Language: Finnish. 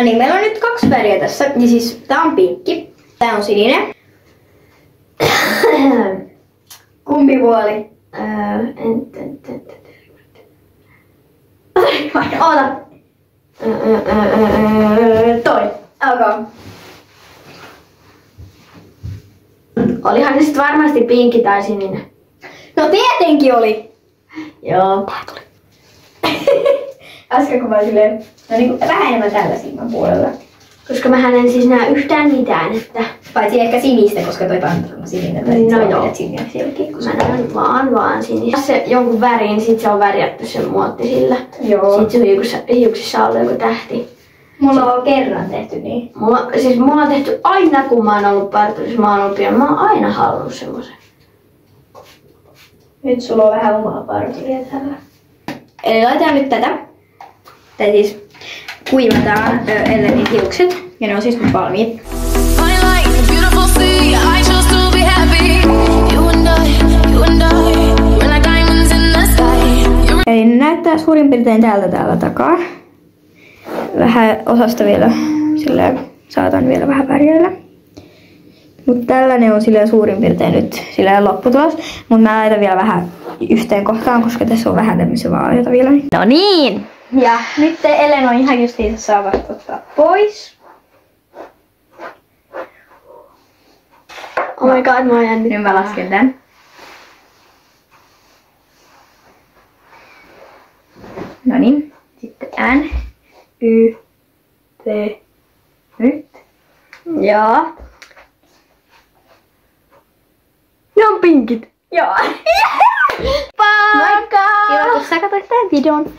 niin, meillä on nyt 2 väriä tässä. Ja siis tää on pinkki, tää on sininen. Kumpi puoli? Oota. Toi. Okay. Olihan se sit varmasti pinkki tai sininen. No tietenkin oli. Joo. Tää tuli. Äsken kun mä olin silleen, no niin vähän enemmän tällä silmän puolella. Koska mähän en siis näe yhtään mitään, että... Paitsi ehkä sinistä, koska toi pantalla on sininen. No joo. Sininen selkeä, kun Mä näen vaan sinistä. Jos se jonkun väriin, niin sit se on värjätty se muotti sillä. Joo. Sit se hiuksissa on joku tähti. Mulla on kerran tehty niin. Mulla on tehty aina, kun mä oon ollut parturissa, mä oon ollut pieni. Mä oon aina halunnut semmosen. Nyt sulla on vähän omaa parturia täällä. Eli laitetaan nyt tätä. Tai siis kuivataan Ellenin hiukset. Ja ne on siis nyt valmiit. Eli ne näyttää suurin piirtein täällä takaa. Vähän osasta vielä silleen, saatan vielä vähän värjäillä. Mutta tällainen on silleen suurin piirtein nyt silleen lopputulos. Mutta mä laitan vielä vähän yhteen kohtaan, koska tässä on vähän tämmöisiä vaaleita vielä. No niin! Ja nyt Ellen on ihan justiinsa saa vasta ottaa pois. Oh my god, mä oon jännittää. Nyt mä lasken tän. Noniin. Sitten N, Y, T, nyt. Joo. Ne on pinkit. Joo. Moikka! Kiva, kun sä katsoit tän videon.